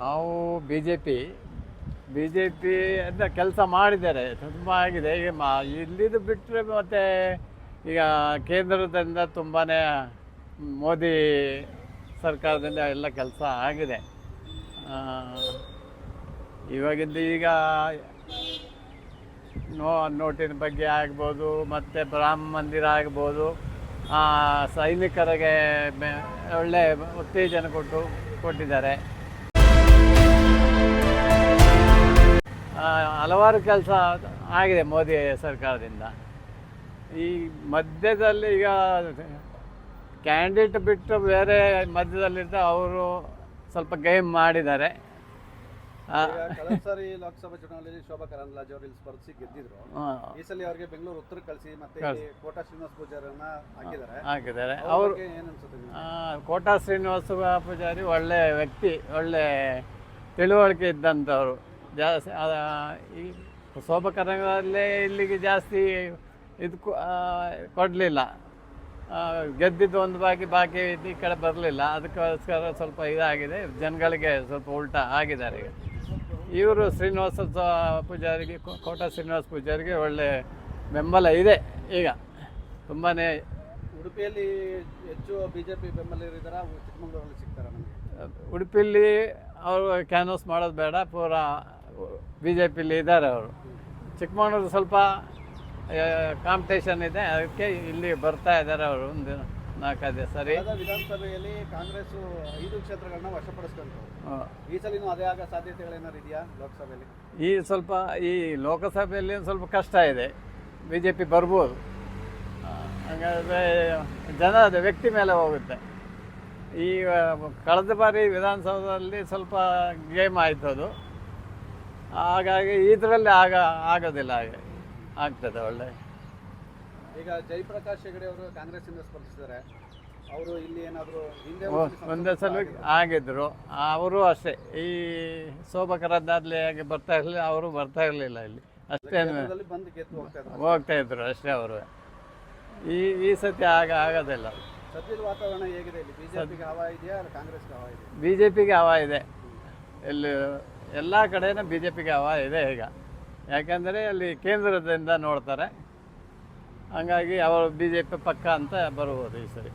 ನಾವು B J P ಅಂತ ಕೆಲಸ ಮಾಡಿದ್ದಾರೆ, ತುಂಬ ಆಗಿದೆ. ಈಗ ಇಲ್ಲಿದು ಬಿಟ್ಟರೆ ಮತ್ತು ಈಗ ಕೇಂದ್ರದಿಂದ ತುಂಬಾ ಮೋದಿ ಸರ್ಕಾರದಿಂದ ಎಲ್ಲ ಕೆಲಸ ಆಗಿದೆ. ಇವಾಗಿಂದ ಈಗ ನೋಟಿನ ಬಗ್ಗೆ ಆಗ್ಬೋದು, ಮತ್ತು ರಾಮ ಮಂದಿರ ಆಗ್ಬೋದು, ಸೈನಿಕರಿಗೆ ಒಳ್ಳೆ ಉತ್ತೇಜನ ಕೊಟ್ಟಿದ್ದಾರೆ. ಹಲವಾರು ಕೆಲಸ ಆಗಿದೆ ಮೋದಿ ಸರ್ಕಾರದಿಂದ. ಈ ಮಧ್ಯದಲ್ಲಿ ಈಗ ಕ್ಯಾಂಡಿಡೇಟ್ ಬಿಟ್ಟು ಬೇರೆ ಮಧ್ಯದಲ್ಲಿರ್ತಾರೆ, ಅವರು ಸ್ವಲ್ಪ ಗೇಮ್ ಮಾಡಿದ್ದಾರೆ. ಸಾರಿ ಲೋಕಸಭಾ ಚುನಾವಣೆಯಲ್ಲಿ ಶೋಭಾ ಕರಂದ್ಲಾಜೆ ಅವರು ಇಲ್ಲಿ ಸ್ಪರ್ಧಿಸಿ ಗೆದ್ದಿದ್ರು. ಈ ಸಲ ಅವರಿಗೆ ಬೆಂಗಳೂರು ಉತ್ತರ ಕಳಿಸಿ ಮತ್ತೆ ಕೋಟಾ ಶ್ರೀನಿವಾಸ ಪೂಜಾರಿಯನ್ನ ಹಾಕಿದ್ದಾರೆ. ಅವರು ಕೋಟಾ ಶ್ರೀನಿವಾಸ ಪೂಜಾರಿ ಒಳ್ಳೆ ವ್ಯಕ್ತಿ, ಒಳ್ಳೆ ತಿಳುವಳಿಕೆ ಇದ್ದಂಥವ್ರು. ಜಾಸ್ತಿ ಈ ಶೋಭಾ ಕರಂದ್ಲಾಜೆ ಇಲ್ಲಿಗೆ ಜಾಸ್ತಿ ಇದು ಕೊಡಲಿಲ್ಲ, ಗೆದ್ದಿದ್ದು ಒಂದು ಬಾಕಿ ಈ ಕಡೆ ಬರಲಿಲ್ಲ. ಅದಕ್ಕೋಸ್ಕರ ಸ್ವಲ್ಪ ಇದಾಗಿದೆ, ಜನಗಳಿಗೆ ಸ್ವಲ್ಪ ಉಲ್ಟಾ ಆಗಿದ್ದಾರೆ. ಈಗ ಇವರು ಶ್ರೀನಿವಾಸ ಪೂಜಾರಿಗೆ, ಕೋಟಾ ಶ್ರೀನಿವಾಸ ಪೂಜಾರಿಗೆ ಒಳ್ಳೆ ಬೆಂಬಲ ಇದೆ. ಈಗ ತುಂಬಾ ಉಡುಪಿಯಲ್ಲಿ ಹೆಚ್ಚು ಬಿಜೆಪಿ ಬೆಂಬಲಿಗರಿದ್ದಾರೆ, ಚಿಕ್ಕಮಗಳೂರಲ್ಲಿ ಸಿಗ್ತಾರೆ ನಮಗೆ. ಉಡುಪಿಯಲ್ಲಿ ಅವರು ಕ್ಯಾನ್ವಾಸ್ ಮಾಡೋದು ಬೇಡ, ಪೂರಾ ಬಿ ಜೆ ಪಿಲಿ ಇದ್ದಾರೆ ಅವರು. ಚಿಕ್ಕಮಗಳೂರು ಸ್ವಲ್ಪ ಕಾಂಪಿಟೇಷನ್ ಇದೆ, ಅದಕ್ಕೆ ಇಲ್ಲಿ ಬರ್ತಾ ಇದ್ದಾರೆ ಅವರು. ಒಂದು 4-5 ಸರಿ ವಿಧಾನಸಭೆಯಲ್ಲಿ ಕಾಂಗ್ರೆಸ್ 5 ಕ್ಷೇತ್ರಗಳನ್ನ ವಶಪಡಿಸ್ಕೊಂಡು ಈ ಸಲಿನೂ ಅದೇ ಆಗೋ ಸಾಧ್ಯತೆಗಳೇನಾದ್ರು ಇದೆಯಾ ಲೋಕಸಭೆಯಲ್ಲಿ? ಈ ಲೋಕಸಭೆಯಲ್ಲಿ ಸ್ವಲ್ಪ ಕಷ್ಟ ಇದೆ, ಬಿ ಜೆ ಪಿ ಬರ್ಬೋದು. ಹಾಗಾದರೆ ಜನದ ವ್ಯಕ್ತಿ ಮೇಲೆ ಹೋಗುತ್ತೆ. ಈ ಕಳೆದ ಬಾರಿ ವಿಧಾನಸೌಧದಲ್ಲಿ ಸ್ವಲ್ಪ ಗೇಮ್ ಆಯಿತು ಅದು, ಹಾಗಾಗಿ ಇದರಲ್ಲಿ ಆಗೋದಿಲ್ಲ. ಹಾಗೆ ಆಗ್ತದೆ ಒಳ್ಳೆ. ಈಗ ಜಯಪ್ರಕಾಶ್ ಹೆಗಡೆ ಅವರು ಕಾಂಗ್ರೆಸ್ಸಿಂದ ಸ್ಪರ್ಧಿಸಿದ್ದಾರೆ, ಅವರು ಇಲ್ಲಿ ಏನಾದರೂ ಒಂದೇ ಸಲ ಆಗಿದ್ರು. ಅವರು ಅಷ್ಟೇ, ಈ ಶೋಭಾ ಕರಂದ್ಲಾಜೆ ಹಾಗೆ ಬರ್ತಾ ಇರಲಿಲ್ಲ, ಅವರು ಬರ್ತಾ ಇರಲಿಲ್ಲ ಇಲ್ಲಿ ಅಷ್ಟೇ, ಹೋಗ್ತಾ ಇದ್ರು ಅಷ್ಟೇ ಅವರು. ಈ ಸತಿ ಆಗೋದಿಲ್ಲ. ಸದ್ಯದ ವಾತಾವರಣ ಹೇಗಿದೆ ಇಲ್ಲಿ? ಬಿಜೆಪಿಗೆ ಹವಾ ಇದೆಯಾ, ಕಾಂಗ್ರೆಸ್ಗೆ ಹವಾ ಇದೆ? ಬಿ ಜೆ ಪಿಗೆ ಹವಾ ಇದೆ. ಎಲ್ಲ ಕಡೆನೂ ಬಿ ಜೆ ಪಿಗೆ ಹವಾ ಇದೆ ಈಗ. ಯಾಕೆಂದರೆ ಅಲ್ಲಿ ಕೇಂದ್ರದಿಂದ ನೋಡ್ತಾರೆ, ಹಾಗಾಗಿ ಅವರು ಬಿ ಜೆ ಪಿ ಪಕ್ಕ ಅಂತ ಬರ್ಬೋದು ಈ ಸರಿ.